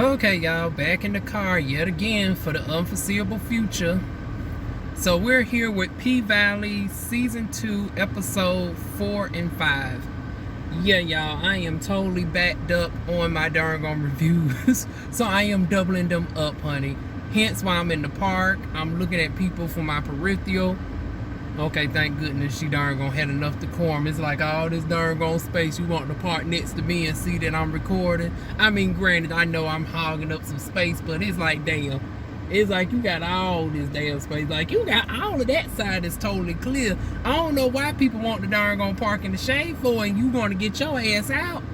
Okay, y'all, back in the car yet again for the unforeseeable future. So we're here with PValley Season 2, Episode 4 and 5. Yeah, y'all, I am totally backed up on my darn reviews. So I am doubling them up, honey. Hence why I'm in the park. I'm looking at people for my peripheral. Okay, thank goodness she darn gonna had enough decorum. It's like all this darn gone space. You want to park next to me and see that I'm recording. I mean, granted, I know I'm hogging up some space, but it's like, damn. It's like you got all this damn space. Like you got all of that side is totally clear. I don't know why people want to darn gonna park in the shade for, and you gonna get your ass out.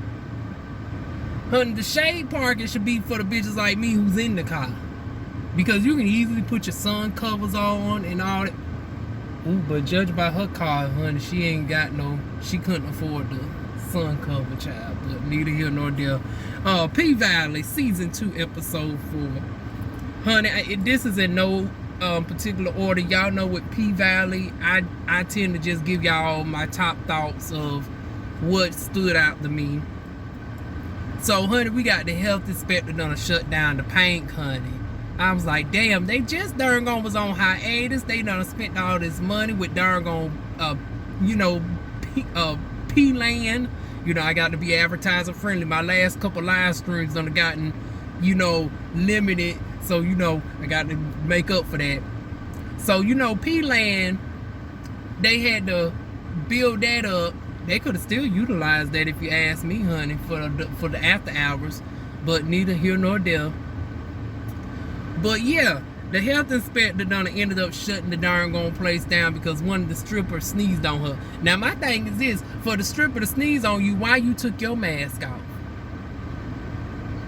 Honey, the shade parking should be for the bitches like me who's in the car. Because you can easily put your sun covers on and all that. Ooh, but judged by her car, honey, she ain't got no, she couldn't afford the sun cover, child. But neither here nor there. PValley Season 2, Episode 4. Honey, this is in no particular order. Y'all know with PValley, I tend to just give y'all my top thoughts of what stood out to me. So, honey, we got the health inspector done shut down the paint, honey. I was like, damn, they just darn gone was on hiatus. They done spent all this money with darn gone, P-land. You know, I got to be advertiser friendly. My last couple live streams done gotten, limited. So, I got to make up for that. So, P-land, they had to build that up. They could have still utilized that if you ask me, honey, for the after hours. But neither here nor there. But yeah, the health inspector done ended up shutting the darn gone place down because one of the strippers sneezed on her. Now my thing is this, for the stripper to sneeze on you, why you took your mask off?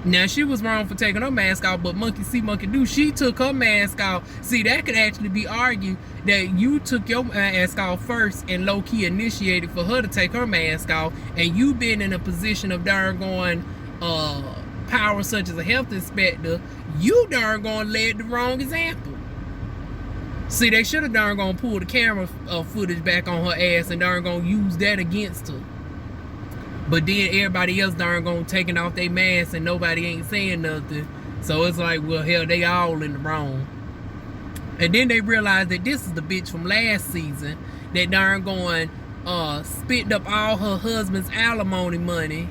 Now she was wrong for taking her mask off, but monkey see, monkey do, she took her mask off. See, that could actually be argued that you took your mask off first and low-key initiated for her to take her mask off, and you been in a position of darn going power such as a health inspector, you darn gonna led the wrong example. See, they should have darn gonna pull the camera footage back on her ass and darn gonna use that against her. But then everybody else darn gonna taking off their masks and nobody ain't saying nothing. So it's like, well, hell, they all in the wrong. And then they realized that this is the bitch from last season that darn going spit up all her husband's alimony money,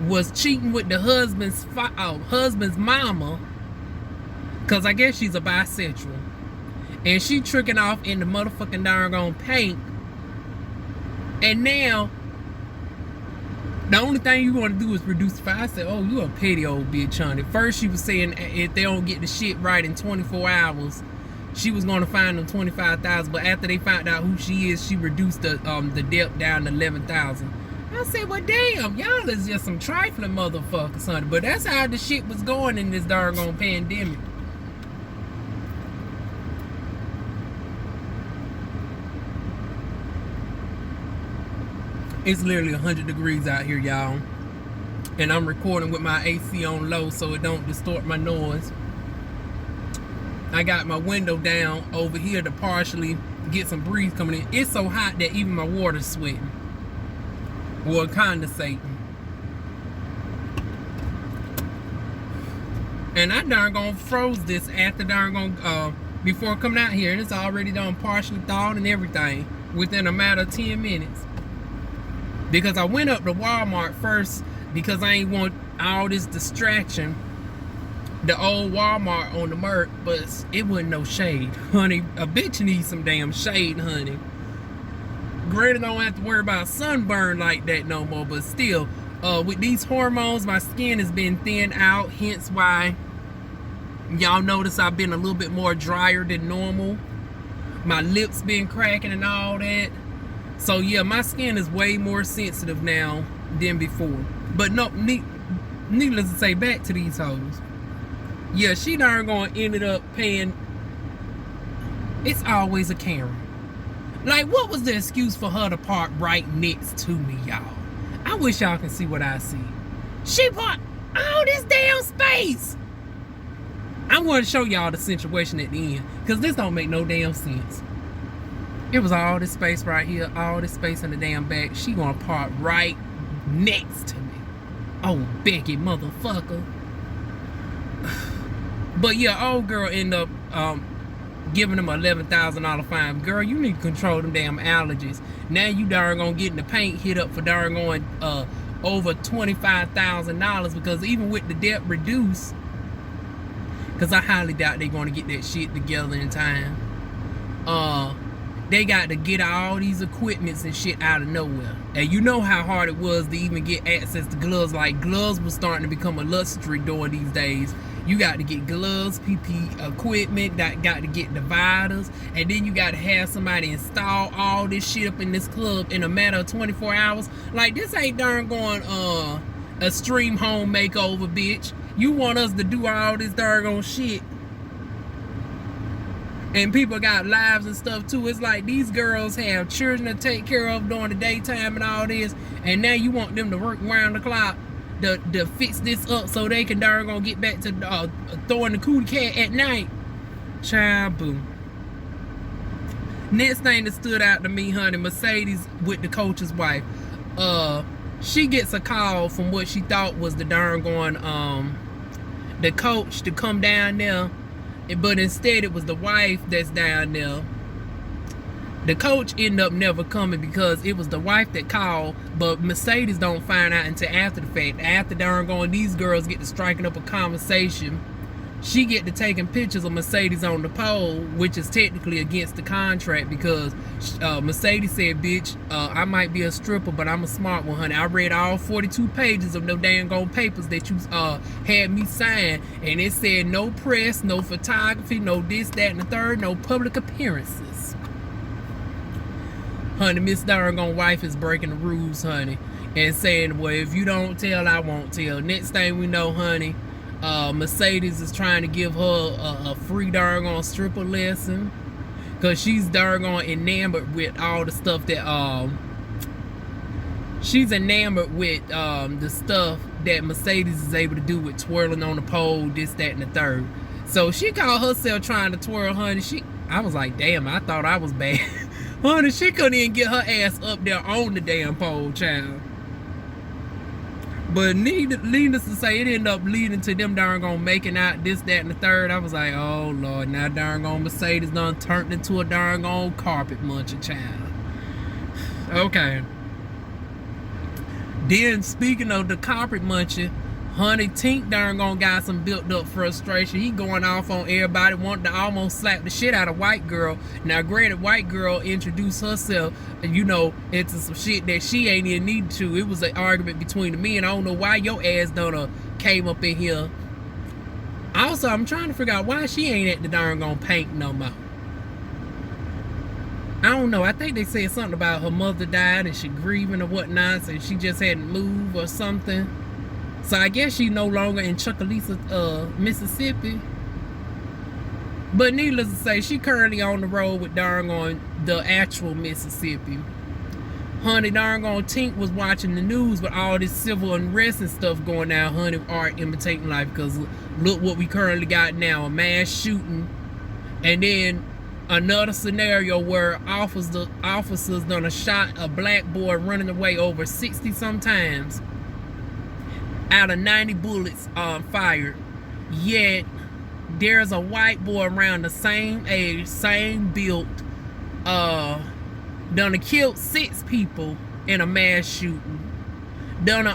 was cheating with the husband's mama, because I guess she's a bisexual, and she tricking off in the motherfucking darn gone paint. And now the only thing you want to do is reduce the fine. I said, oh, you a petty old bitch, honey. First she was saying if they don't get the shit right in 24 hours, she was going to fine them $25,000. But after they found out who she is, she reduced the debt down to $11,000. I said, well, damn, y'all is just some trifling motherfuckers, honey. But that's how the shit was going in this doggone pandemic. It's literally 100 degrees out here, y'all. And I'm recording with my AC on low so it don't distort my noise. I got my window down over here to partially get some breeze coming in. It's so hot that even my water's sweating. Or condensating. And I darn gone froze this after darn gone before coming out here, and it's already done partially thawed and everything within a matter of 10 minutes. Because I went up to Walmart first because I ain't want all this distraction. The old Walmart on the Merc, but it wasn't no shade, honey. A bitch needs some damn shade, honey. Granted, I don't have to worry about sunburn like that no more, but still, with these hormones, my skin has been thinned out, hence why y'all notice I've been a little bit more drier than normal. My lips been cracking and all that. So yeah, my skin is way more sensitive now than before. But no, needless to say, back to these hoes. Yeah, she darn gonna ended up paying. It's always a Karen. Like, what was the excuse for her to park right next to me, y'all? I wish y'all can see what I see. She parked all this damn space. I want to show y'all the situation at the end, because this don't make no damn sense. It was all this space right here, all this space in the damn back. She gonna park right next to me. Oh, Becky, motherfucker. But yeah, old girl end up giving him an $11,000 fine. Girl, you need to control them damn allergies. Now you darn gonna get in the paint hit up for darn going over $25,000, because even with the debt reduced, because I highly doubt they're gonna get that shit together in time. They got to get all these equipments and shit out of nowhere. And you know how hard it was to even get access to gloves. Like, gloves was starting to become a luxury during these days. You got to get gloves, PPE equipment, got to get dividers, and then you got to have somebody install all this shit up in this club in a matter of 24 hours. Like, this ain't darn going a stream home makeover, bitch. You want us to do all this darn shit, and people got lives and stuff too. It's like these girls have children to take care of during the daytime and all this, and now you want them to work round the clock to fix this up so they can darn gonna get back to throwing the cootie cat at night. Child, boo. Next thing that stood out to me, honey, Mercedes with the coach's wife. She gets a call from what she thought was the darn going the coach to come down there, but instead it was the wife that's down there. The coach ended up never coming because it was the wife that called, but Mercedes don't find out until after the fact. After darn going, these girls get to striking up a conversation. She get to taking pictures of Mercedes on the pole, which is technically against the contract, because Mercedes said, bitch, I might be a stripper, but I'm a smart one, honey. I read all 42 pages of no dang gold papers that you had me sign, and it said no press, no photography, no this, that, and the third, no public appearances. Honey, Miss Darn wife is breaking the rules, honey, and saying, well, if you don't tell, I won't tell. Next thing we know, honey, Mercedes is trying to give her a free darn stripper lesson, because she's darn enamored with all the stuff that she's enamored with the stuff that Mercedes is able to do with twirling on the pole, this, that, and the third. So she called herself trying to twirl, honey. I was like, damn, I thought I was bad. Honey, she couldn't even get her ass up there on the damn pole, child. But needless to say, it ended up leading to them darn making out this, that, and the third. I was like, oh Lord, now darn Mercedes done turned into a darn carpet muncher, child. Okay. Then speaking of the carpet muncher, honey, Tink darn got some built up frustration. He going off on everybody, wanting to almost slap the shit out of white girl. Now granted, white girl introduced herself, you know, into some shit that she ain't even need to. It was an argument between the men. I don't know why your ass done came up in here. Also, I'm trying to figure out why she ain't at the darn paint no more. I don't know. I think they said something about her mother died and she grieving or whatnot, and she just hadn't moved or something. So I guess she's no longer in Chucalissa, Mississippi. But needless to say, she currently on the road with darn the actual Mississippi. Honey, darn Tink was watching the news with all this civil unrest and stuff going down. Honey, art imitating life, because look what we currently got now: a mass shooting, and then another scenario where officers done shot a black boy running away over 60 sometimes out of 90 bullets fired. Yet there's a white boy around the same age, same build, done killed 6 people in a mass shooting, done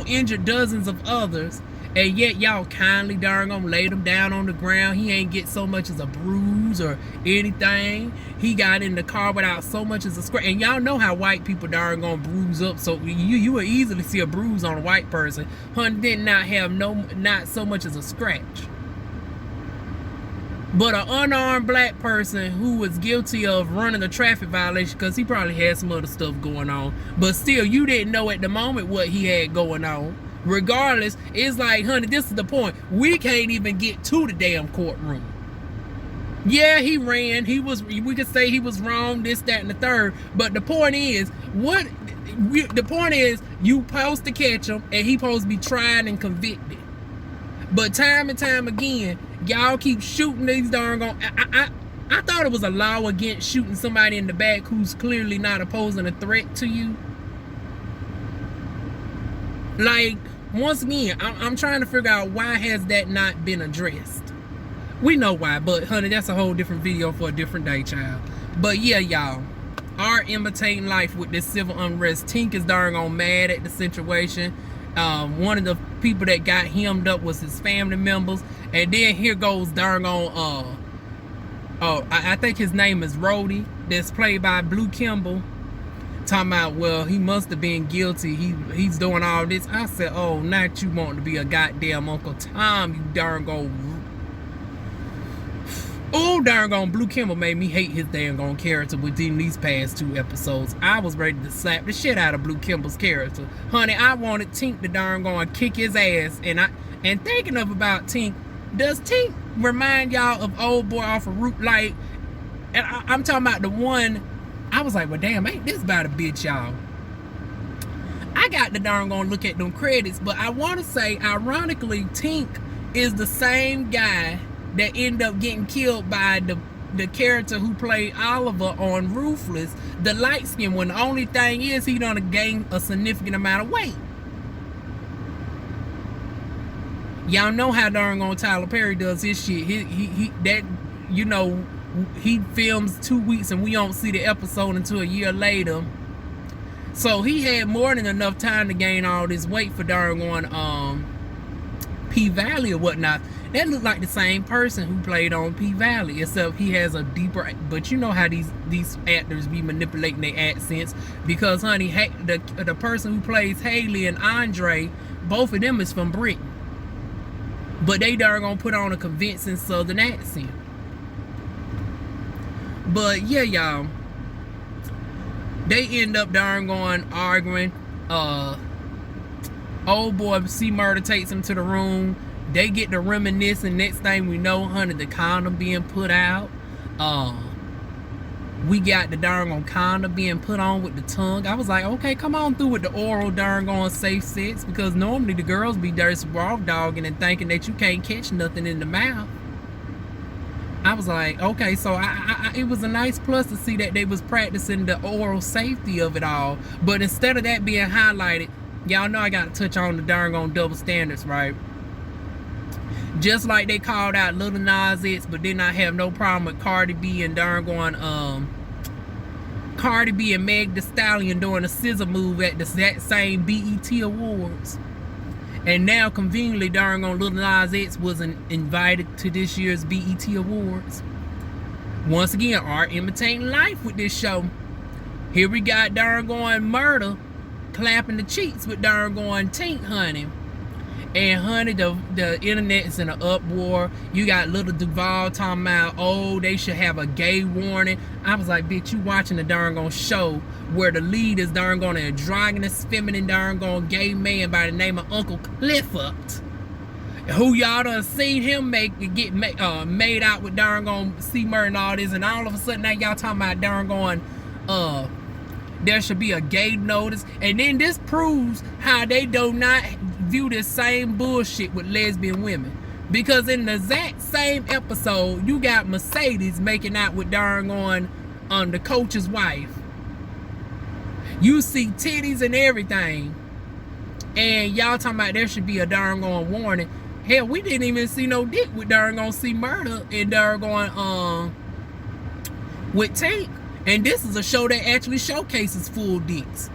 injured dozens of others, and yet y'all kindly darn laid him down on the ground. He ain't get so much as a bruise or anything. He got in the car without so much as a scratch. And y'all know how white people darn bruise up, so you would easily see a bruise on a white person. Honey did not have not so much as a scratch. But an unarmed black person who was guilty of running a traffic violation, because he probably had some other stuff going on, but still, you didn't know at the moment what he had going on. Regardless, it's like, honey, this is the point. We can't even get to the damn courtroom. Yeah, he ran. We could say he was wrong, this, that, and the third. But the point is, you supposed to catch him, and he supposed to be tried and convicted. But time and time again, y'all keep shooting these darn I thought it was a law against shooting somebody in the back who's clearly not posing a threat to you. Like, once again, I'm trying to figure out why has that not been addressed. We know why, but honey, that's a whole different video for a different day, child. But yeah, y'all, are imitating life with this civil unrest. Tink is darn on mad at the situation. One of the people that got hemmed up was his family members, and then here goes darn on I think his name is Rhodey, that's played by Blue Kimball, talking about, well, he must have been guilty, he's doing all this. I said, oh, not you want to be a goddamn Uncle Tom, you darn go. Oh, darn gone, Blue Kimball made me hate his damn gone character within these past 2 episodes. I was ready to slap the shit out of Blue Kimball's character. Honey, I wanted Tink to darn gone kick his ass. And thinking about Tink, does Tink remind y'all of old boy off of Root Light? And I'm talking about the one, I was like, well, damn, ain't this about a bitch, y'all? I got to darn gonna look at them credits, but I want to say, ironically, Tink is the same guy that ended up getting killed by the character who played Oliver on Ruthless, the light skin one. The only thing is he done gained a significant amount of weight. Y'all know how darn on Tyler Perry does his shit. He that, you know, he films 2 weeks and we don't see the episode until a year later. So he had more than enough time to gain all this weight for darn on PValley or whatnot. That looked like the same person who played on PValley, except he has a deeper. But you know how these actors be manipulating their accents, because honey, the person who plays Haley and Andre, both of them is from Britain, but they darn gonna put on a convincing Southern accent. But yeah, y'all, they end up darn going arguing. Old boy C Murder takes him to the room. They get to reminiscing. Next thing we know, honey, the condom being put out. We got the darn on condom being put on with the tongue. I was like, okay, come on through with the oral darn on safe sex, because normally the girls be dirty raw dogging and thinking that you can't catch nothing in the mouth. I was like, okay, so it was a nice plus to see that they was practicing the oral safety of it all. But instead of that being highlighted, y'all know I got to touch on the darn on double standards, right? Just like they called out Lil Nas X, but did not have no problem with Cardi B and darn going Cardi B and Meg Thee Stallion doing a scissor move at that same BET Awards. And now conveniently darn on Lil Nas X wasn't invited to this year's BET Awards. Once again, art imitating life with this show. Here we got darn going Murder clapping the cheeks with darn going Tink, honey. And honey, the internet is in an uproar. You got little Duval talking about, oh, they should have a gay warning. I was like, bitch, you watching the darn gone show where the lead is darn gone an androgynous, feminine darn gone gay man by the name of Uncle Clifford, who y'all done seen him get made out with darn gone C Murder and all this, and all of a sudden now y'all talking about darn going there should be a gay notice. And then this proves how they do not view this same bullshit with lesbian women, because in the exact same episode you got Mercedes making out with darn on the coach's wife. You see titties and everything, and y'all talking about there should be a darn on warning. Hell, we didn't even see no dick with darn on C Murder and darn on with Tank. And this is a show that actually showcases full dicks,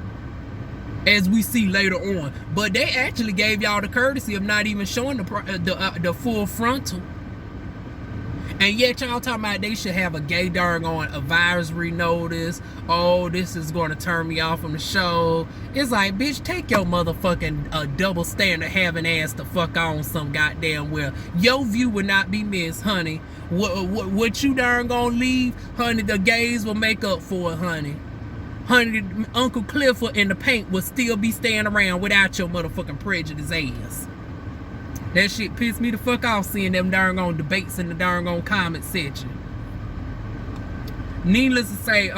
as we see later on. But they actually gave y'all the courtesy of not even showing the full frontal. And yet y'all talking about they should have a gay darn on advisory notice. Oh, this is going to turn me off from the show. It's like, bitch, take your motherfucking double standard having ass to fuck on some goddamn well. Your view would not be missed, honey. What you darn gonna leave, honey, the gays will make up for it, honey. Honey, Uncle Clifford in the paint will still be staying around without your motherfucking prejudice ass. That shit pissed me the fuck off seeing them darn on debates in the darn on comment section. Needless to say,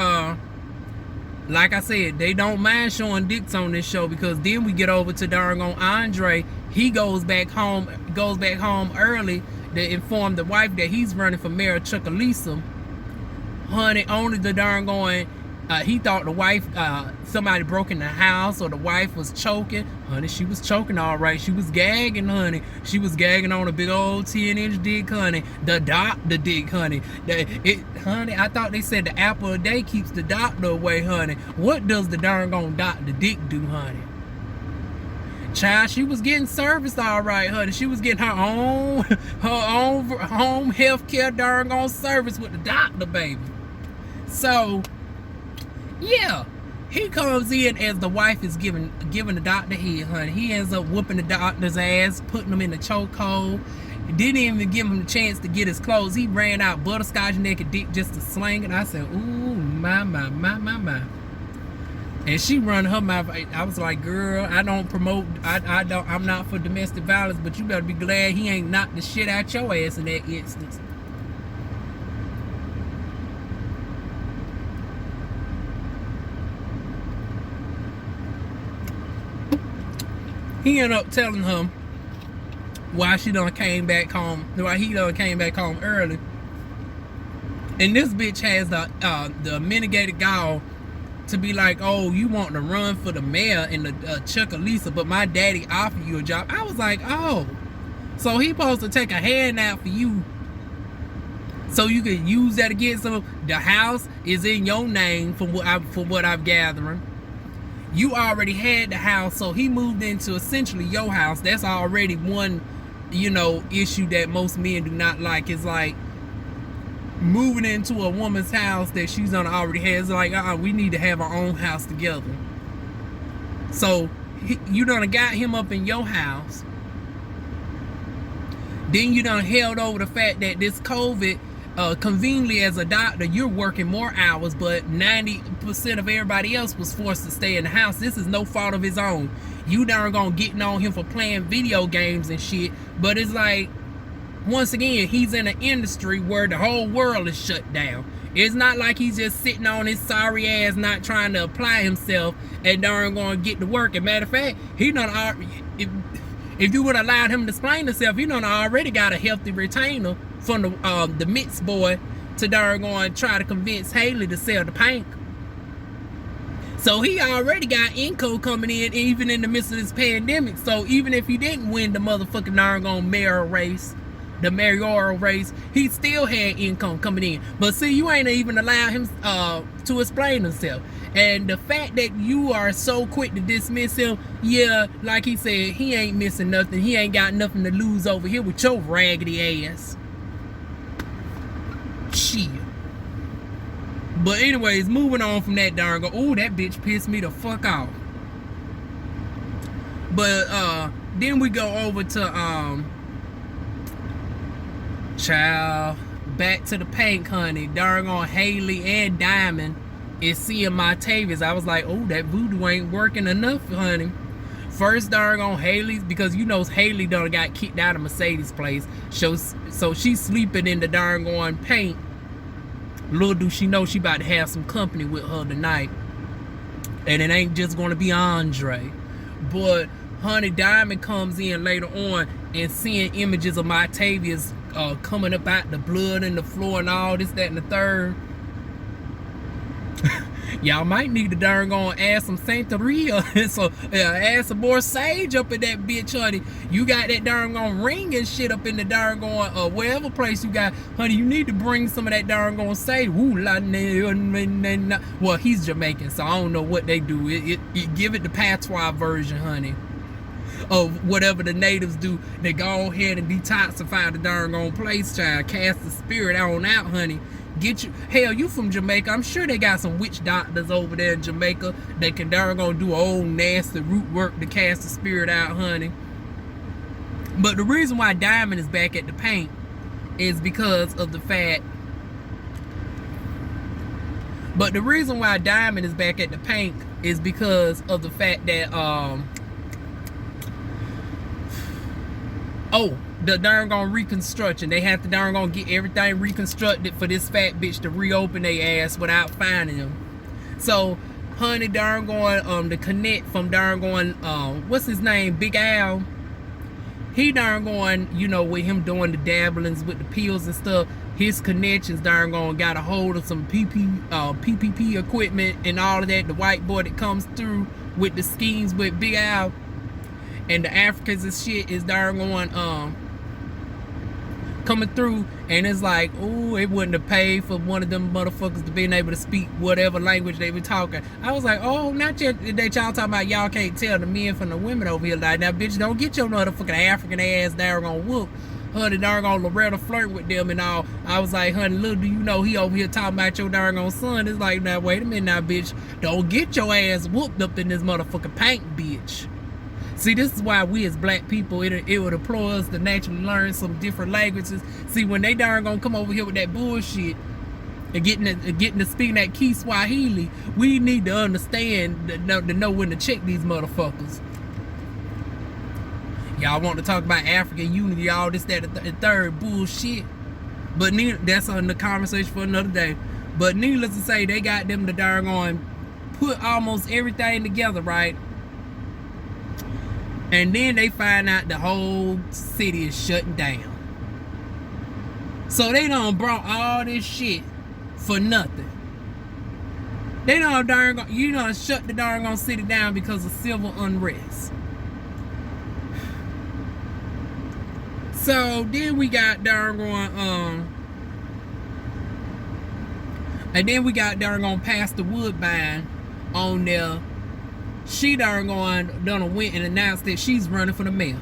like I said, they don't mind showing dicks on this show, because then we get over to darn on Andre. He goes back home early to inform the wife that he's running for mayor of Chucalissa. Honey, only the darn going, he thought the wife, somebody broke in the house or the wife was choking. Honey, she was choking all right. She was gagging, honey. She was gagging on a big old 10-inch dick, honey. The doctor dick, honey. Honey, I thought they said the apple a day keeps the doctor away, honey. What does the darn gone doctor dick do, honey? Child, she was getting serviced all right, honey. She was getting her own home health care darn gone service with the doctor, baby. So, yeah. He comes in as the wife is giving the doctor head, honey. He ends up whooping the doctor's ass, putting him in the chokehold. Didn't even give him the chance to get his clothes. He ran out butterscotch naked dick just to sling it. I said, ooh, my. And she run her mouth. I was like, girl, I don't promote. I'm not for domestic violence, but you better be glad he ain't knocked the shit out your ass in that instance. He ended up telling her why she done came back home, why he done came back home early. And this bitch has the mitigated gall to be like, oh, you want to run for the mayor in the Chuckalisa, but my daddy offered you a job. I was like, oh, so he supposed to take a handout for you so you could use that against him. The house is in your name from what I'm gathering. You already had the house, so he moved into essentially your house. That's already one, issue that most men do not like. It's like moving into a woman's house that she's done already has. Like, we need to have our own house together. So you done got him up in your house. Then you done held over the fact that this COVID, conveniently as a doctor, you're working more hours, but 90% of everybody else was forced to stay in the house. This is no fault of his own. You darn gonna getting on him for playing video games and shit. But it's like, once again, he's in an industry where the whole world is shut down. It's not like he's just sitting on his sorry ass not trying to apply himself and darn gonna get to work. As a matter of fact, he done if you would have allowed him to explain himself, he done already got a healthy retainer from the Mitts boy to darn going try to convince Haley to sell the paint. So he already got income coming in even in the midst of this pandemic. So even if he didn't win the motherfucking darn gone mayoral race, he still had income coming in. But see, you ain't even allowed him to explain himself. And the fact that you are so quick to dismiss him, yeah, like he said, he ain't missing nothing. He ain't got nothing to lose over here with your raggedy ass. Shit. But anyways, moving on from that darn go. Ooh, that bitch pissed me the fuck off. But then we go over to child, back to the paint, honey. Darn on Haley and Diamond is seeing my Tavius. I was like, oh, that voodoo ain't working enough, honey. First darn on Haley's, because Haley done got kicked out of Mercedes' place. So she's sleeping in the darn going paint. Little do she know she about to have some company with her tonight. And it ain't just gonna be Andre. But honey, Diamond comes in later on and seeing images of my Tavius coming up out the blood and the floor and all this, that, and the third. Y'all might need to darn gonna add some Santeria. So add some more sage up in that bitch, honey. You got that darn gonna ring and shit up in the darn going wherever place you got, honey. You need to bring some of that darn gonna sage. Well, he's Jamaican, so I don't know what they do. It give it the patois version, honey, of whatever the natives do. They go ahead and detoxify the darn gone place, child. Cast the spirit on out, honey. Get you, hell, you from Jamaica. I'm sure they got some witch doctors over there in Jamaica that can darn gonna do old nasty root work to cast the spirit out, honey. But the reason why Diamond is back at the paint is because of the fact. But the reason why Diamond is back at the paint is because of the fact that the darn gone reconstruction. They have to darn gonna get everything reconstructed for this fat bitch to reopen their ass without finding them. So, honey, darn going the connect from darn going what's his name, Big Al. He darn going, with him doing the dabblings with the pills and stuff. His connections darn going got a hold of some PPP equipment and all of that. The white boy that comes through with the schemes with Big Al. and the Africans and shit is darn going coming through, and it's like, oh, it wouldn't have paid for one of them motherfuckers to being able to speak whatever language they were talking. I was like, oh, not yet that y'all talking about y'all can't tell the men from the women over here. Like, now, bitch, don't get your motherfucking African ass darn gonna whoop. Honey, darn gonna Loretta flirt with them and all. I was like, honey, little do you know he over here talking about your darn gone son. It's like, now, wait a minute now, bitch. Don't get your ass whooped up in this motherfucking paint, bitch. See, this is why we as black people, it would employ us to naturally learn some different languages. See, when they darn gonna come over here with that bullshit and getting to speaking that Kiswahili, we need to understand, to know when to check these motherfuckers. Y'all want to talk about African unity, all this, that, and the third bullshit. But that's on the conversation for another day. But needless to say, they got them to darn on put almost everything together, right? And then they find out the whole city is shutting down. So they done brought all this shit for nothing. They done shut the darn city down because of civil unrest. So then we got darn and then we got darn Pastor Woodbine on there. She darn done went and announced that she's running for the mayor.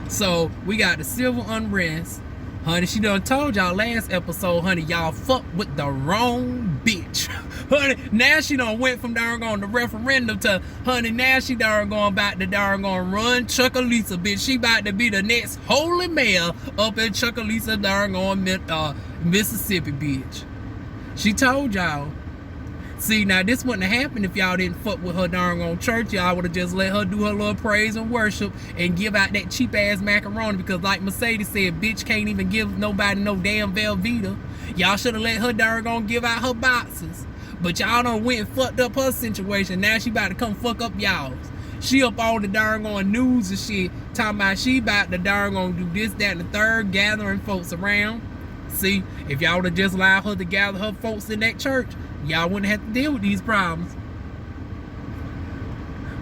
So we got the civil unrest. Honey, she done told y'all last episode, honey, y'all fucked with the wrong bitch. Honey, now she done went from darn the referendum to, honey, now she darn about to darn run Chuckalisa, bitch. She about to be the next holy mayor up in Chuckalisa darn Mississippi, bitch. She told y'all. See, now this wouldn't have happened if y'all didn't fuck with her darn church. Y'all would have just let her do her little praise and worship and give out that cheap ass macaroni, because like Mercedes said, bitch can't even give nobody no damn Velveeta. Y'all should have let her darn give out her boxes. But y'all done went and fucked up her situation. Now she about to come fuck up y'all's. She up on the darn news and shit, talking about she about to darn do this, that, and the third, gathering folks around. See, if y'all would have just allowed her to gather her folks in that church, y'all wouldn't have to deal with these problems.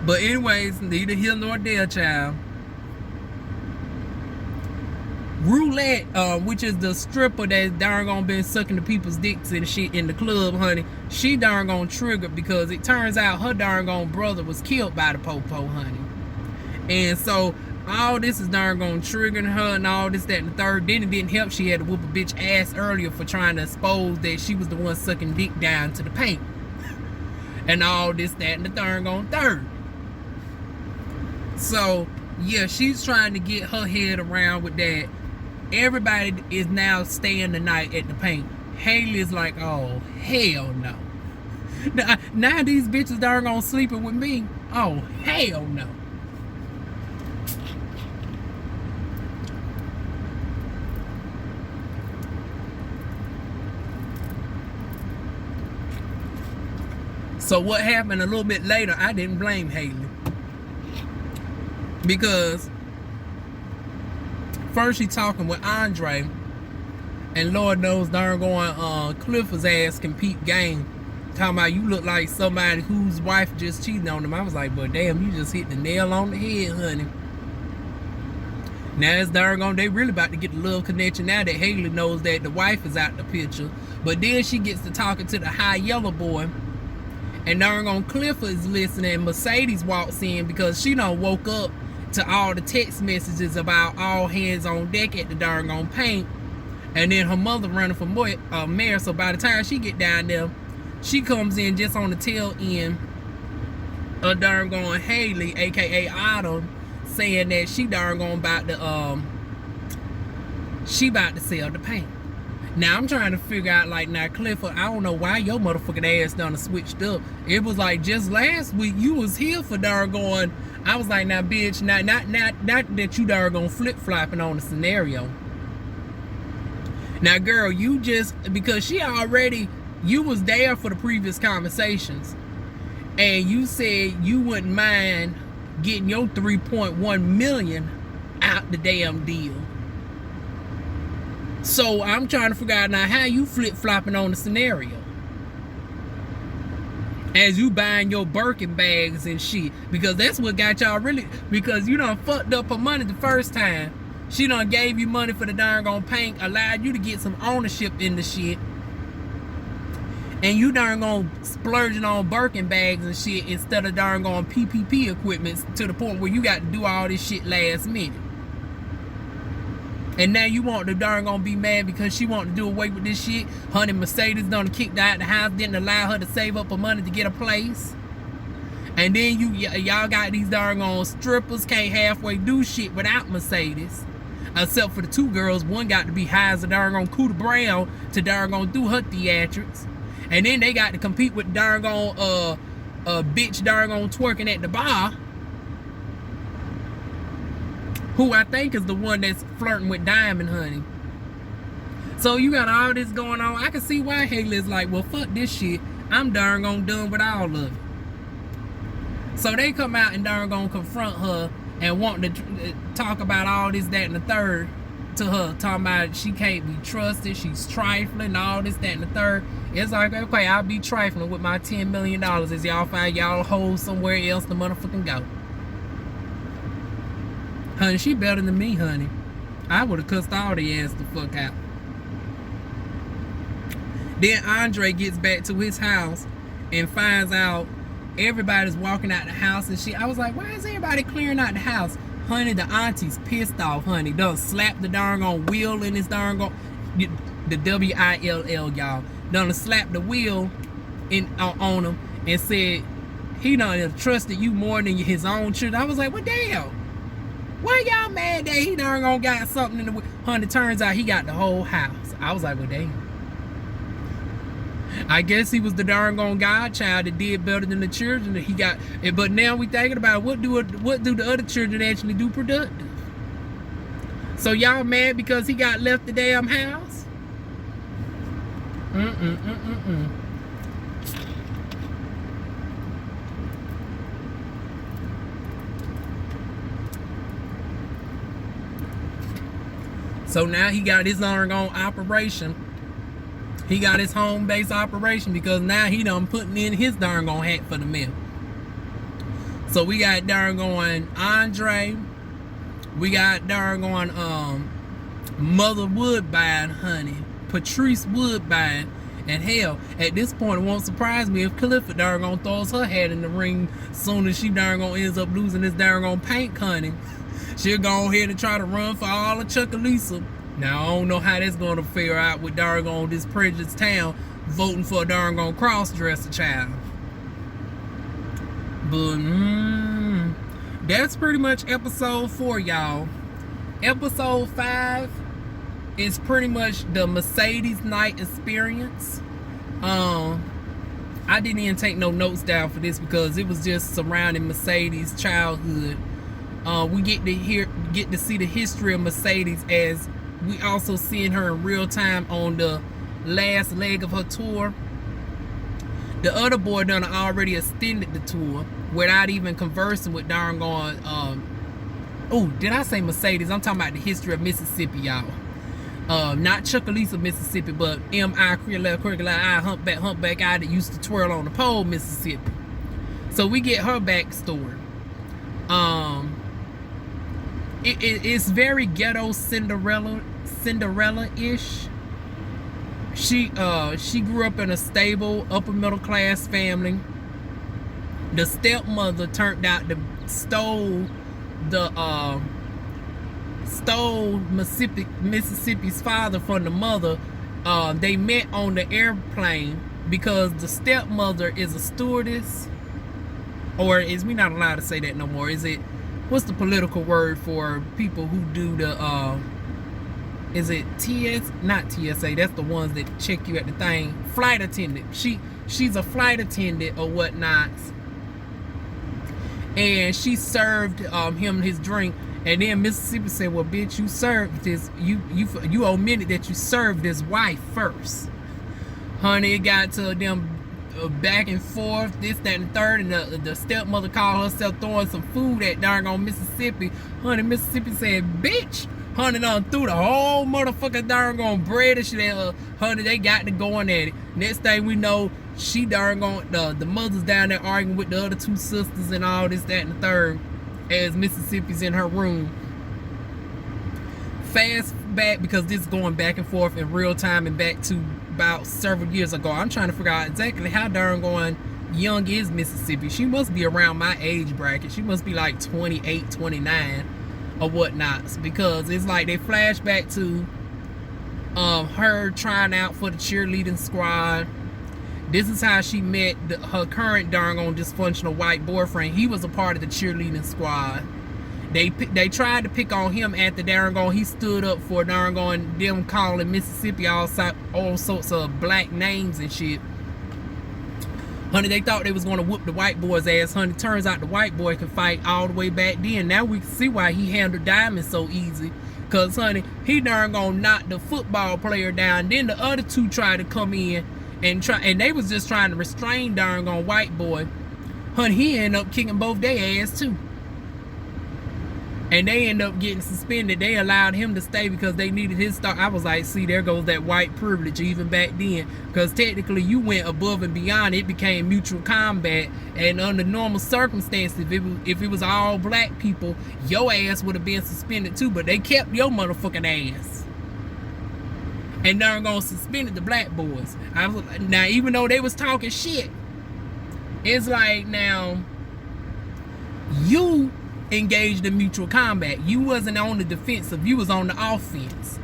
But anyways, neither here nor there, child. Roulette, which is the stripper that darn been sucking the people's dicks and shit in the club, honey, she darn triggered because it turns out her darn brother was killed by the popo, honey. And so all this is darn triggering her and all this, that, and the third. Then it didn't help she had to whoop a bitch ass earlier for trying to expose that she was the one sucking dick down to the paint. And all this, that, and the third. So, yeah, she's trying to get her head around with that. Everybody is now staying the night at the paint. Haley is like, oh, hell no. Now these bitches darn sleeping with me. Oh, hell no. So what happened a little bit later, I didn't blame Haley. Because first she talking with Andre, and Lord knows darn Clifford's ass can peep game. Talking about you look like somebody whose wife just cheated on him. I was like, but damn, you just hit the nail on the head, honey. Now it's darn they really about to get the love connection now that Haley knows that the wife is out the picture. But then she gets to talking to the high yellow boy. And darn Clifford is listening. Mercedes walks in because she done woke up to all the text messages about all hands on deck at the darn paint. And then her mother running for mayor. So by the time she get down there, she comes in just on the tail end of darn Haley, aka Autumn, saying that she darn about to she about to sell the paint. Now I'm trying to figure out, like, now Clifford, I don't know why your motherfucking ass done switched up. It was like just last week you was here for darn I was like, now bitch, not that you darn flip-flopping on the scenario. Now girl, you just, because you was there for the previous conversations, and you said you wouldn't mind getting your 3.1 million out the damn deal. So I'm trying to figure out now how you flip-flopping on the scenario. as you buying your Birkin bags and shit, because that's what got y'all really, because you done fucked up her money the first time. She done gave you money for the darn gone paint, allowed you to get some ownership in the shit, and you darn gone splurging on Birkin bags and shit instead of darn gone PPP equipment, to the point where you got to do all this shit last minute. And now you want the darn gonna be mad because she want to do away with this shit. Honey, Mercedes done kicked out the house, didn't allow her to save up her money to get a place. And then y'all got these darn gone strippers can't halfway do shit without Mercedes, except for the two girls. One got to be high as a darn gone Cooter Brown to darn gonna do her theatrics, and then they got to compete with darn gone bitch darn gone twerking at the bar, who I think is the one that's flirting with Diamond, honey. So you got all this going on. I can see why Haley's like, well, fuck this shit. I'm darn gone done with all of it. So they come out and darn gonna confront her and want to talk about all this, that, and the third to her, talking about she can't be trusted, she's trifling, all this, that, and the third. It's like, okay, I'll be trifling with my $10 million as y'all find y'all hoes somewhere else to motherfucking go. Honey, she better than me, honey. I would have cussed all the ass the fuck out. Then Andre gets back to his house and finds out everybody's walking out the house and shit. I was like, why is everybody clearing out the house? Honey, the auntie's pissed off, honey. Done slapped the darn on wheel in his darn on the W-I-L-L, y'all. Done slapped the wheel on him and said he done trusted you more than his own children. I was like, what the hell? Why y'all mad that he darn gonna got something in the wheel? Honey, turns out he got the whole house. I was like, well, damn. I guess he was the darn gone godchild that did better than the children that he got. But now we thinking about what do the other children actually do productive? So y'all mad because he got left the damn house? So now he got his darn gone operation. He got his home base operation because now he done putting in his darn gone hat for the meal. So we got darn going Andre. We got darn going Mother Woodbine, honey. Patrice Woodbine. And hell, at this point it won't surprise me if Calipha darn gone throws her hat in the ring soon as she darn gone ends up losing this darn gone paint, honey. She'll go ahead and try to run for all of Chuckalisa. Now, I don't know how that's going to fare out with darn on this prejudiced town voting for a darn on cross-dresser child. But, that's pretty much episode 4, y'all. Episode 5 is pretty much the Mercedes night experience. I didn't even take no notes down for this because it was just surrounding Mercedes' childhood. We get to see the history of Mercedes, as we also seeing her in real time on the last leg of her tour. The other boy done already extended the tour without even conversing with darn gone. Oh, did I say Mercedes? I'm talking about the history of Mississippi, y'all. Not Chuckalisa, Mississippi, but M.I. humpback eye that used to twirl on the pole, Mississippi. So we get her backstory. It's very ghetto Cinderella-ish. She grew up in a stable upper middle class family. The stepmother turned out to stole Mississippi's father from the mother. They met on the airplane because the stepmother is a stewardess, or is we not allowed to say that no more? Is it? What's the political word for people who do the, is it not TSA, that's the ones that check you at the thing, flight attendant. She's a flight attendant or whatnot. And she served him his drink. And then Mississippi said, well, bitch, you served this, you omitted that you served his wife first. Honey, it got to them back and forth, this, that, and the third, and the stepmother called herself throwing some food at darn on Mississippi. Honey, Mississippi said, bitch, Honey done threw the whole motherfucking darn gone bread and shit at her. Honey, they got to going at it. Next thing we know, she darn gone, the mother's down there arguing with the other two sisters and all this, that, and the third, as Mississippi's in her room. Fast back, because this is going back and forth in real time and back to about several years ago. I'm trying to figure out exactly how darn going young is Mississippi. She must be around my age bracket. She must be like 28, 29 or whatnot, because it's like they flash back to her trying out for the cheerleading squad. This is how she met her current darn on dysfunctional white boyfriend. He was a part of the cheerleading squad. They tried to pick on him after darn gone. He stood up for darn gone them calling Mississippi all sorts of black names and shit. Honey, they thought they was gonna whoop the white boy's ass. Honey, turns out the white boy can fight all the way back then. Now we can see why he handled Diamond so easy. Cause honey, he darn gonna knock the football player down. Then the other two tried to come in and they was just trying to restrain darn gone white boy. Honey, he ended up kicking both their ass too. And they end up getting suspended. They allowed him to stay because they needed his start. I was like, see, there goes that white privilege even back then. Because technically you went above and beyond. It became mutual combat. And under normal circumstances, if it was all black people, your ass would have been suspended too. But they kept your motherfucking ass. And they're gonna suspended the black boys. Now, even though they was talking shit, it's like, now, you engaged in mutual combat. You wasn't on the defensive, you was on the offense.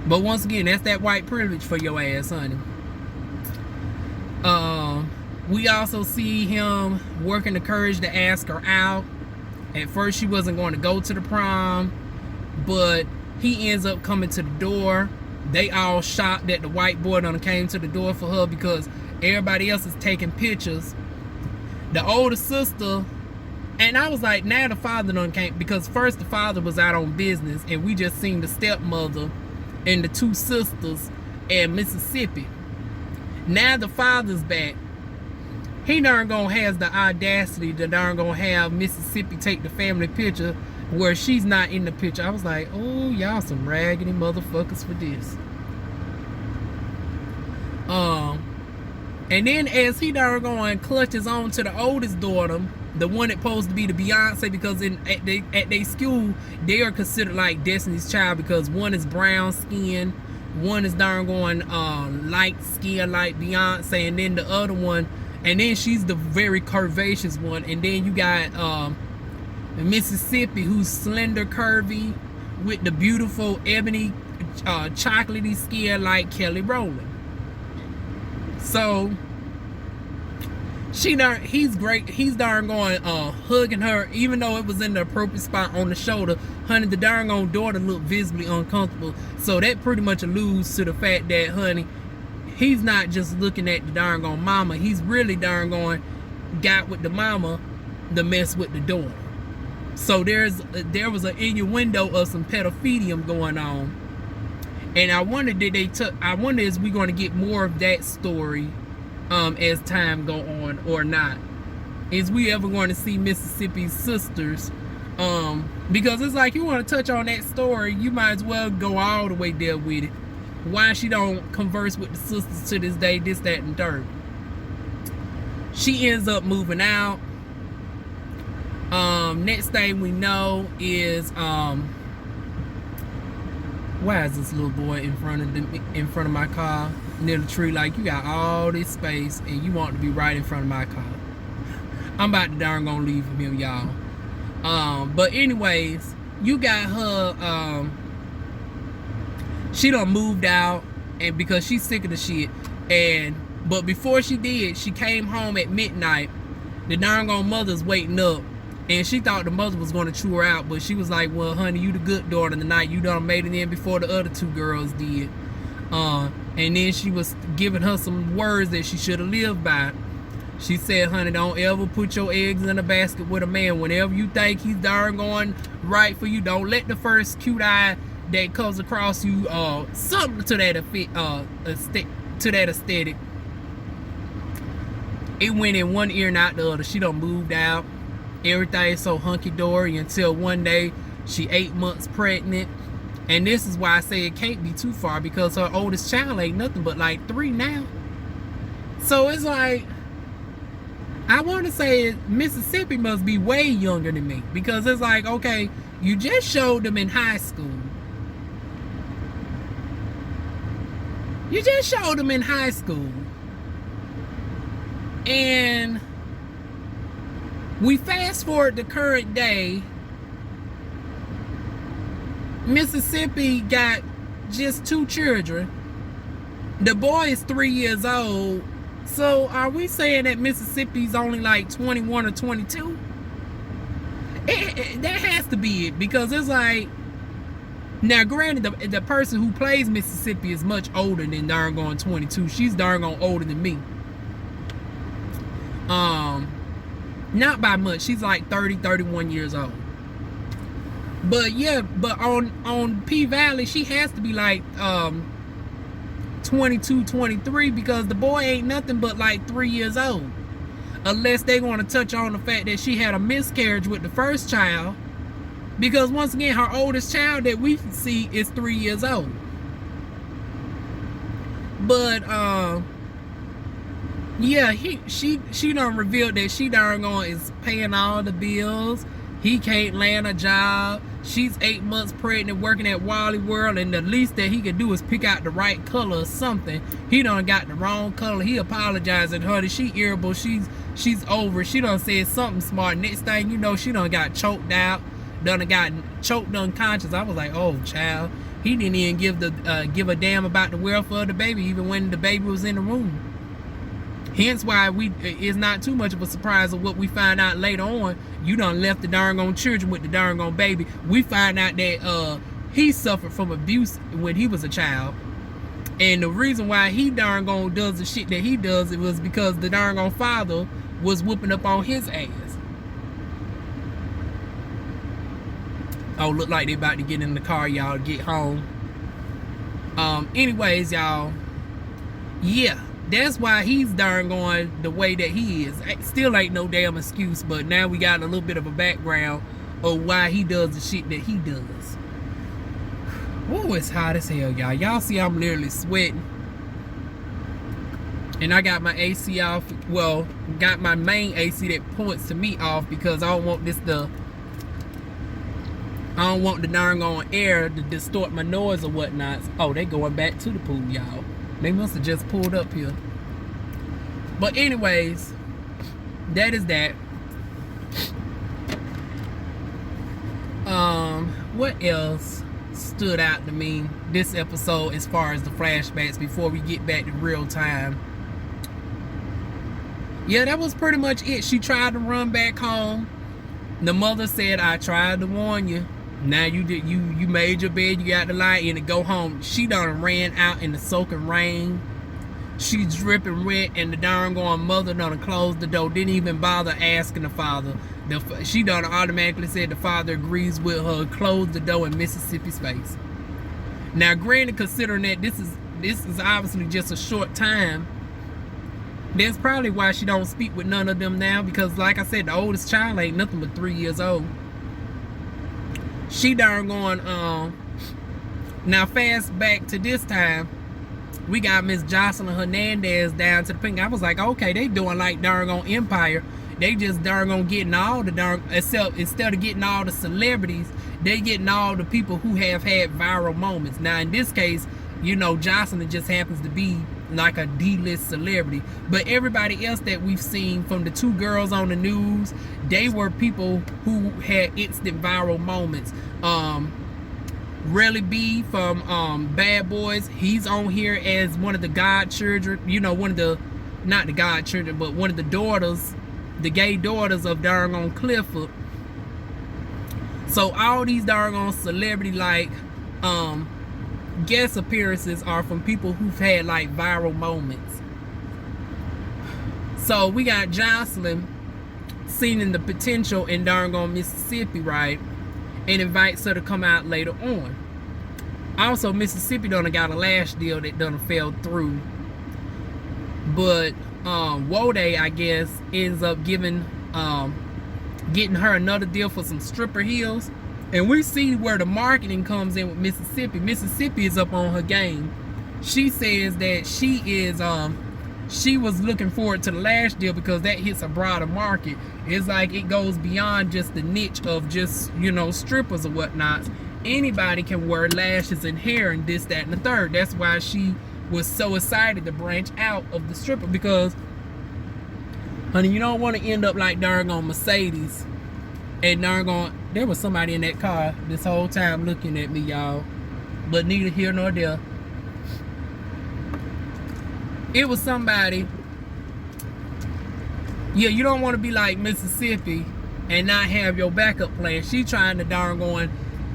But once again, that's that white privilege for your ass, honey. We also see him working the courage to ask her out. At first she wasn't going to go to the prom, but he ends up coming to the door. They all shocked that the white boy done came to the door for her because everybody else is taking pictures. The older sister, and I was like, now the father done came, because first the father was out on business and we just seen the stepmother and the two sisters in Mississippi. Now the father's back. He darn gonna has the audacity to darn gonna have Mississippi take the family picture where she's not in the picture. I was like, oh, y'all some raggedy motherfuckers for this. And then as he darn going clutches on to the oldest daughter, the one that supposed to be the Beyonce, because at their school they are considered like Destiny's Child, because one is brown skin, one is darn going light skin like Beyonce, and then the other one, and then she's the very curvaceous one, and then you got Mississippi, who's slender, curvy, with the beautiful ebony chocolatey skin like Kelly Rowland. So he's great. He's darn going hugging her, even though it was in the appropriate spot on the shoulder. Honey, the darn on daughter looked visibly uncomfortable. So that pretty much alludes to the fact that, honey, he's not just looking at the darn on mama. He's really darn going got with the mama to mess with the daughter. So there was an innuendo of some pedophilia going on. And I wonder is we going to get more of that story as time go on or not? Is we ever going to see Mississippi's sisters? Because it's like, you want to touch on that story, you might as well go all the way there with it. Why she don't converse with the sisters to this day, this, that, and third. She ends up moving out. Next thing we know is why is this little boy in front of my car near the tree? Like, you got all this space and you want to be right in front of my car. I'm about to darn gonna leave him, y'all. But anyways, you got her. She done moved out, and because she's sick of the shit. But before she did, she came home at midnight. The darn gone mother's waiting up. And she thought the mother was going to chew her out, but she was like, well, honey, you the good daughter tonight. You done made it in before the other two girls did. And then she was giving her some words that she should have lived by. She said, honey, don't ever put your eggs in a basket with a man. Whenever you think he's darn going right for you, don't let the first cute eye that comes across you, something to that aesthetic. It went in one ear, not the other. She done moved out. Everything's so hunky-dory until one day She 8 months pregnant. And this is why I say it can't be too far, because her oldest child ain't nothing but like 3 now. So it's like, I want to say Mississippi must be way younger than me, because it's like, okay, you just showed them in high school. You just showed them in high school. And we fast forward to current day. Mississippi got just 2 children. The boy is 3 years old. So are we saying that Mississippi's only like 21 or 22? That has to be it, because it's like, now granted, the person who plays Mississippi is much older than darn gone 22. She's darn gone older than me. Not by much. She's like 30, 31 years old. But yeah, but on PValley, she has to be like 22, 23, because the boy ain't nothing but like 3 years old. Unless they want to touch on the fact that she had a miscarriage with the first child. Because once again, her oldest child that we see is 3 years old. But yeah, she done revealed that she darn gone is paying all the bills. He can't land a job. She's 8 months pregnant, working at Wally World, and the least that he could do is pick out the right color or something. He done got the wrong color. He apologized to her that she irritable. She's over. She done said something smart. Next thing you know, she done got choked out. Done got choked unconscious. I was like, oh child. He didn't even give a damn about the welfare of the baby, even when the baby was in the room. Hence why it's not too much of a surprise of what we find out later on. You done left the darn gone children with the darn gone baby. We find out that he suffered from abuse when he was a child. And the reason why he darn gone does the shit that he does, it was because the darn gone father was whooping up on his ass. Oh, look like they about to get in the car, y'all, get home. Anyways, y'all, yeah, that's why he's darn going the way that he is. Still ain't no damn excuse, but now we got a little bit of a background of why he does the shit that he does. Oh, it's hot as hell, y'all. Y'all see I'm literally sweating. And I got my AC off. Well, got my main AC that points to me off, because I don't want I don't want the darn on air to distort my noise or whatnot. Oh, they going back to the pool, y'all. They must have just pulled up here. But anyways, that is that. What else stood out to me this episode as far as the flashbacks before we get back to real time? Yeah, that was pretty much it. She tried to run back home. The mother said, I tried to warn you. Now you made your bed, you got to lie in and go home. She done ran out in the soaking rain. She's dripping wet, and the darn going mother done closed the door. Didn't even bother asking the father. She done automatically said the father agrees with her, closed the door in Mississippi's face. Now granted, considering that this is obviously just a short time, that's probably why she don't speak with none of them now, because like I said, the oldest child ain't nothing but 3 years old. She darn going, now fast back to this time, we got Miss Jocelyn Hernandez down to the pink. I was like, okay, they doing like darn on Empire. They just darn on getting all the darn, instead of getting all the celebrities, they getting all the people who have had viral moments. Now in this case, you know, Jocelyn just happens to be like a D-list celebrity, but everybody else that we've seen, from the 2 girls on the news, they were people who had instant viral moments. Relly B from Bad Boys, he's on here as one of the godchildren, you know, one of the, not the godchildren, but one of the daughters, the gay daughters of darn on Clifford. So all these darn on celebrity like guest appearances are from people who've had like viral moments. So we got Jocelyn seeing the potential in darn on Mississippi, right, and invites her to come out later on. Also, Mississippi done got a lash deal that done fell through, but Wode, I guess, ends up getting her another deal for some stripper heels. And we see where the marketing comes in with Mississippi. Mississippi is up on her game. She says that she was looking forward to the lash deal because that hits a broader market. It's like it goes beyond just the niche of just, you know, strippers or whatnot. Anybody can wear lashes and hair and this, that, and the third. That's why she was so excited to branch out of the stripper, because, honey, you don't want to end up like darn on Mercedes and darn on. There was somebody in that car this whole time looking at me, y'all. But neither here nor there. It was somebody. Yeah, you don't want to be like Mississippi and not have your backup plan. She trying to darn on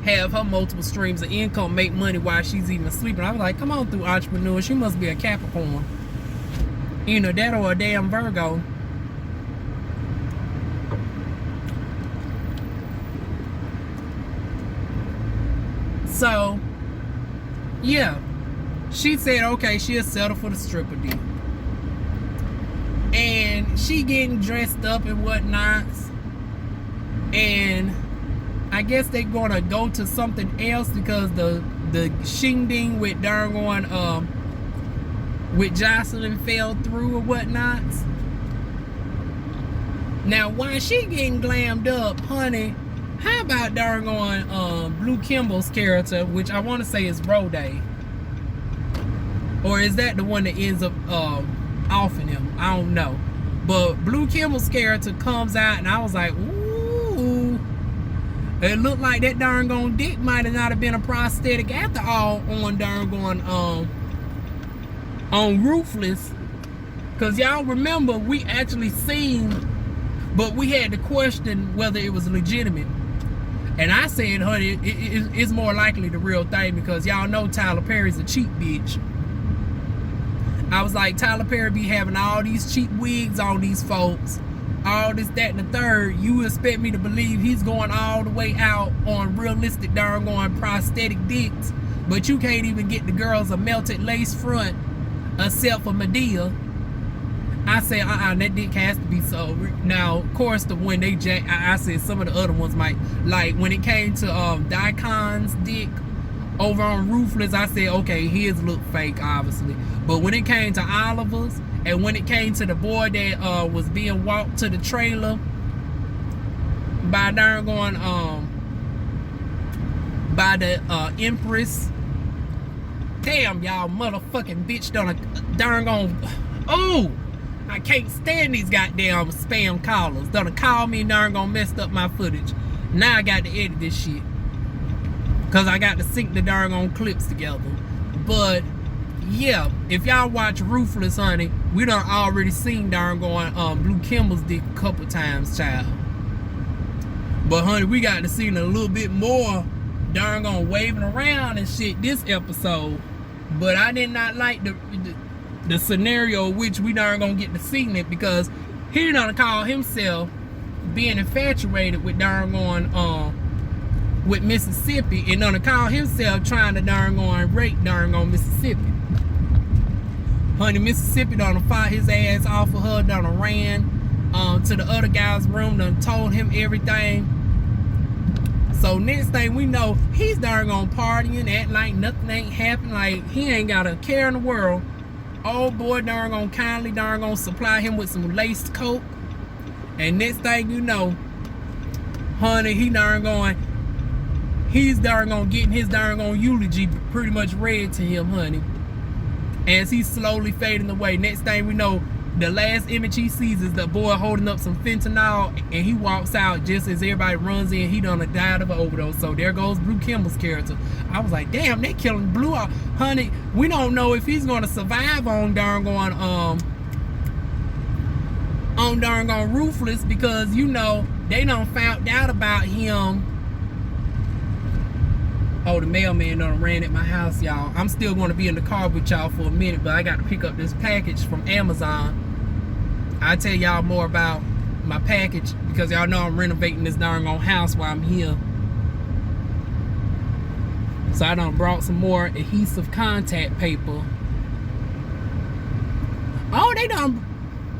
have her multiple streams of income, make money while she's even sleeping. I was like, come on through, entrepreneur. She must be a Capricorn. Either that or a damn Virgo. So, yeah. She said, okay, she'll settle for the stripper deal. And she getting dressed up and whatnot. And I guess they're gonna go to something else because the shingding with darn with Jocelyn fell through or whatnot. Now while she getting glammed up, honey, how about darn Blue Kimball's character, which I want to say is Rode? Or is that the one that ends up offing him? I don't know. But Blue Kimball's character comes out and I was like, ooh. It looked like that darn gone dick might have not have been a prosthetic after all on darn on Ruthless. Cause y'all remember we actually seen, but we had to question whether it was legitimate. And I said, honey, it's more likely the real thing, because y'all know Tyler Perry's a cheap bitch. I was like, Tyler Perry be having all these cheap wigs on these folks, all this, that, and the third. You expect me to believe he's going all the way out on realistic darn prosthetic dicks, but you can't even get the girls a melted lace front except for Medea. I said, that dick has to be so. Now, of course, when they jack, I said some of the other ones might, like when it came to Dicon's dick over on Ruthless, I said, okay, his look fake, obviously. But when it came to Oliver's, and when it came to the boy that was being walked to the trailer by darn by the Empress. Damn, y'all motherfucking bitch darn oh, I can't stand these goddamn spam callers. Done call me and darn messed up my footage. Now I got to edit this shit, cause I got to sync the darn clips together. But yeah, if y'all watch Ruthless, honey, we done already seen darn Blue Kimball's dick a couple times, child. But honey, we got to see a little bit more darn waving around and shit this episode. But I did not like the scenario which we darn get to see it, because he done call himself being infatuated with darn with Mississippi, and done call himself trying to darn rape darn Mississippi. Honey, Mississippi done fought his ass off of her, done ran to the other guy's room, done told him everything. So next thing we know, he's darn partying, acting like nothing ain't happened, like he ain't got a care in the world. Old boy darn kindly darn supply him with some laced coke. And next thing you know, honey, he's darn getting his darn eulogy pretty much read to him, honey, as he's slowly fading away. Next thing we know, the last image he sees is the boy holding up some fentanyl, and he walks out just as everybody runs in. He done died of an overdose. So there goes Blue Kimball's character. I was like, damn, they killing Blue out. Honey, we don't know if he's gonna survive on darn Ruthless, because you know they done found out about him. Oh, the mailman done ran at my house, y'all. I'm still going to be in the car with y'all for a minute, but I got to pick up this package from Amazon. I'll tell y'all more about my package, because y'all know I'm renovating this darn house while I'm here. So I done brought some more adhesive contact paper. Oh, they done.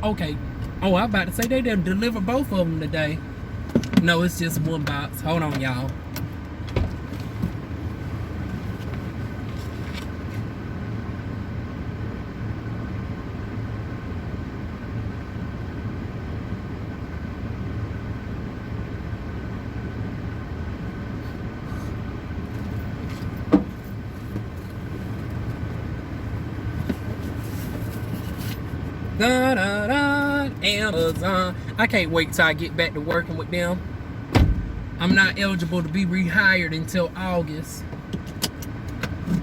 Okay. Oh, I was about to say they done deliver both of them today. No, it's just one box. Hold on, y'all. Da, da, da, Amazon. I can't wait till I get back to working with them. I'm not eligible to be rehired until August.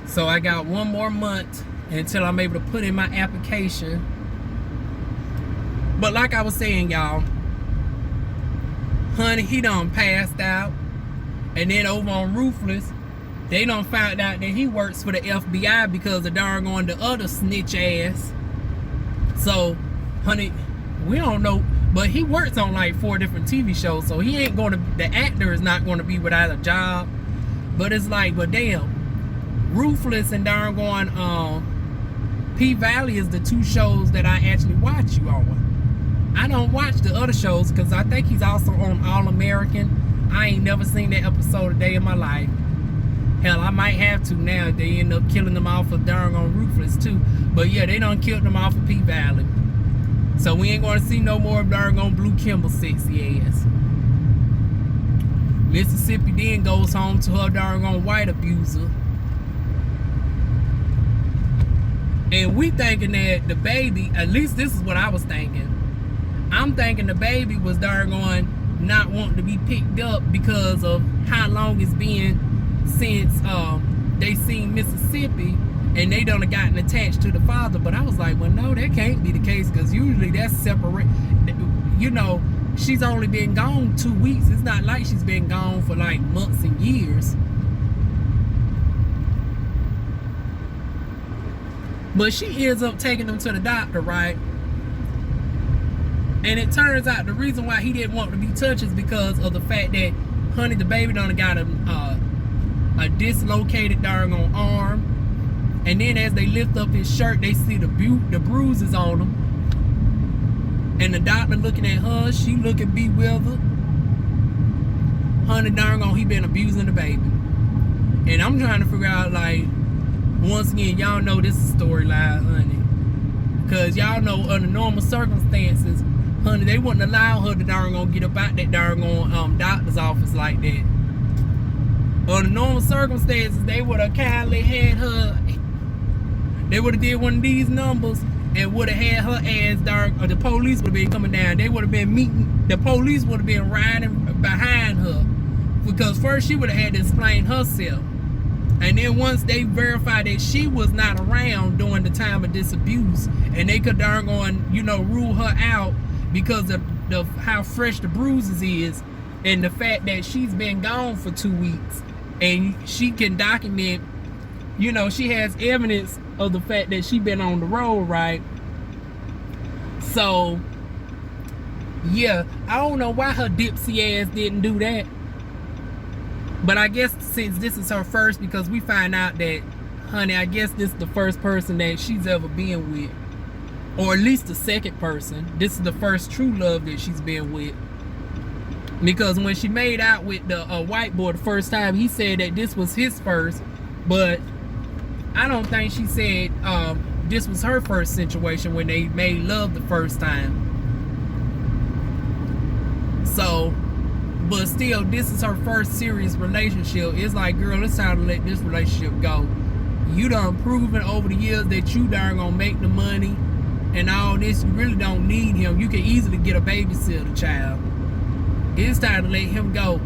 So I got 1 more month until I'm able to put in my application. But like I was saying, y'all, honey, he done passed out. And then over on Ruthless, they done found out that he works for the FBI because of darn the other snitch ass. So, honey, we don't know. But he works on like 4 different TV shows. So he ain't gonna, the actor is not gonna be without a job. But it's like, but damn, Ruthless and darn PValley is the 2 shows that I actually watch you on. I don't watch the other shows because I think he's also on All American. I ain't never seen that episode a day in my life. Hell, I might have to now. They end up killing them off of darn Ruthless too. But yeah, they done killed them off of PValley. So we ain't gonna see no more of darn Blue Kimball's sexy ass. Mississippi then goes home to her darn white abuser. And we thinking that the baby, at least this is what I was thinking. I'm thinking the baby was darn not wanting to be picked up because of how long it's been since they seen Mississippi and they done gotten attached to the father. But I was like, well, no, that can't be the case because usually that's separate. You know, she's only been gone 2 weeks. It's not like she's been gone for like months and years. But she ends up taking them to the doctor, right? And it turns out the reason why he didn't want to be touched is because of the fact that, honey, the baby done got a dislocated darn arm. And then as they lift up his shirt, they see the bruises on him. And the doctor looking at her, she looking bewildered. Honey, darn he been abusing the baby. And I'm trying to figure out, like, once again, y'all know this is storyline, honey. Because y'all know under normal circumstances, honey, they wouldn't allow her to darn get up out that darn doctor's office like that. Under normal circumstances, they would have kindly had her. They would have did one of these numbers and would have had her ass darn. Or the police would have been coming down. They would have been meeting. The police would have been riding behind her because first she would have had to explain herself, and then once they verified that she was not around during the time of this abuse, and they could darn rule her out because of how fresh the bruises is and the fact that she's been gone for 2 weeks and she can document, she has evidence of the fact that she been on the road, right? So yeah, I don't know why her dipsy ass didn't do that, but I guess since this is her first, because we find out that, honey, I guess this is the first person that she's ever been with. Or at least the second person. This is the first true love that she's been with. Because when she made out with the white boy the first time, he said that this was his first. But I don't think she said this was her first situation when they made love the first time. So, but still, this is her first serious relationship. It's like, girl, it's time to let this relationship go. You done proven over the years that you darn gonna make the money and all this. You really don't need him. You can easily get a babysitter, child. It's time to let him go.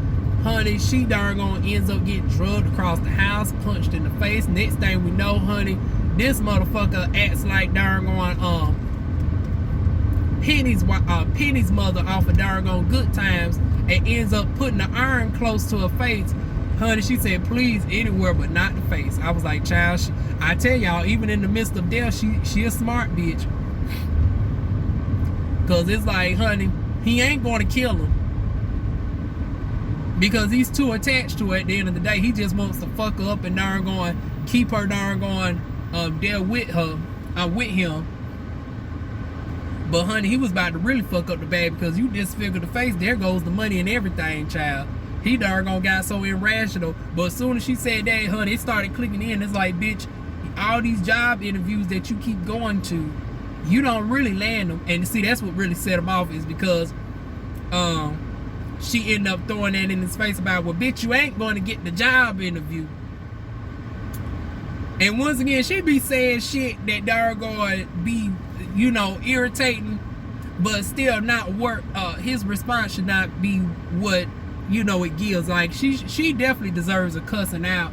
Honey, she darn gonna ends up getting drugged across the house, punched in the face. Next thing we know, honey, this motherfucker acts like darn going Penny's mother off of darn on Good Times and ends up putting the iron close to her face. Honey, she said, please, anywhere but not the face. I was like, child, I tell y'all, even in the midst of death, she a smart bitch. Because it's like, honey, he ain't going to kill him. Because he's too attached to her at the end of the day. He just wants to fuck her up and darn going, keep her darn going there with her, with him. But honey, he was about to really fuck up the bag because you disfigured the face. There goes the money and everything, child. He darn gone got so irrational. But as soon as she said that, honey, it started clicking in. It's like, bitch, all these job interviews that you keep going to, you don't really land them. And see, that's what really set him off, is because she ended up throwing that in his face about, well, bitch, you ain't going to get the job interview. And once again, she be saying shit that darn be, you know, irritating, but still not work. His response should not be what, you know, it gives. Like, she definitely deserves a cussing out.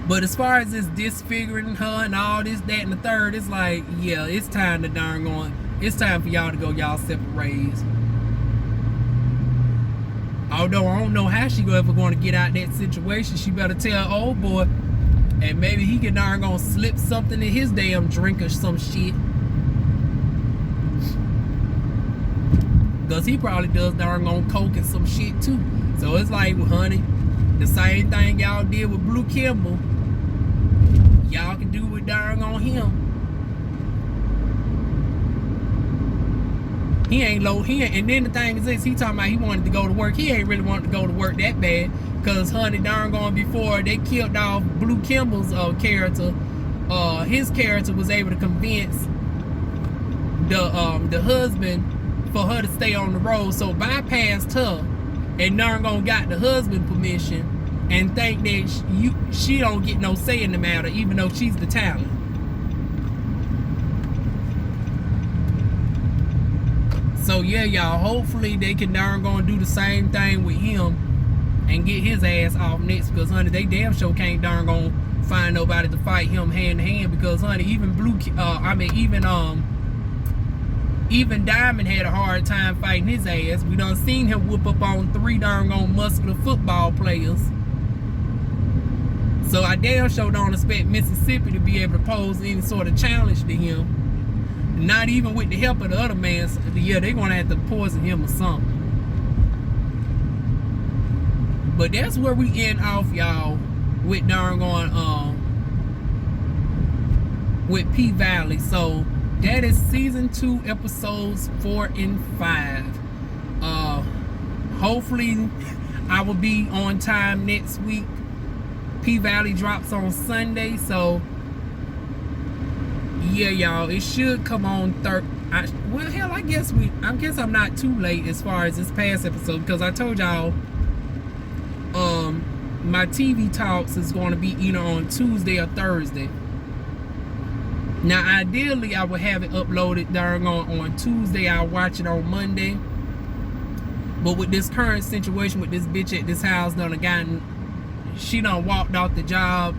But as far as this disfiguring her and all this, that, and the third, it's like, yeah, it's time to darn going. It's time for y'all to go y'all separate ways. Although I don't know how she ever going to get out that situation. She better tell old boy, and maybe he can darn gonna slip something in his damn drink or some shit. Because he probably does darn gonna coke and some shit too. So it's like, well, honey, the same thing y'all did with Blue Kimball, y'all can do with darn on him. He ain't low, and then the thing is this, he talking about he wanted to go to work. He ain't really wanted to go to work that bad, because honey, darn gone, before they killed off Blue Kimball's character, his character was able to convince the husband for her to stay on the road, so bypassed her, and darn gone got the husband permission, and think that she don't get no say in the matter, even though she's the talent. So yeah, y'all, hopefully they can darn gonna do the same thing with him and get his ass off next, because honey, they damn sure can't darn gonna find nobody to fight him hand to hand, because honey, even even Diamond had a hard time fighting his ass. We done seen him whoop up on 3 darn gone muscular football players. So I damn sure don't expect Mississippi to be able to pose any sort of challenge to him. Not even with the help of the other man. Yeah, they're gonna have to poison him or something. But that's where we end off, y'all, with darn going with PValley. So that is season 2, episodes 4 and 5. Hopefully I will be on time next week. PValley drops on Sunday, so yeah, y'all, it should come on well, hell, I guess I'm not too late as far as this past episode, because I told y'all my TV talks is going to be either on Tuesday or Thursday. Now ideally I would have it uploaded darn on Tuesday. I'll watch it on Monday, but with this current situation with this bitch at this house she done walked off the job,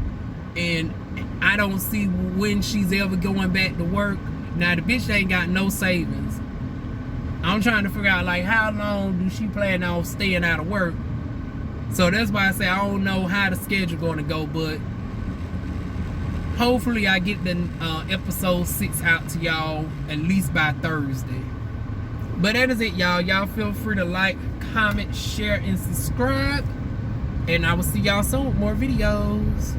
and I don't see when she's ever going back to work. Now the bitch ain't got no savings. I'm trying to figure out, like, how long do she plan on staying out of work? So that's why I say I don't know how the schedule gonna go, but hopefully I get the episode 6 out to y'all at least by Thursday. But that is it, y'all. Y'all feel free to like, comment, share, and subscribe, and I will see y'all soon with more videos.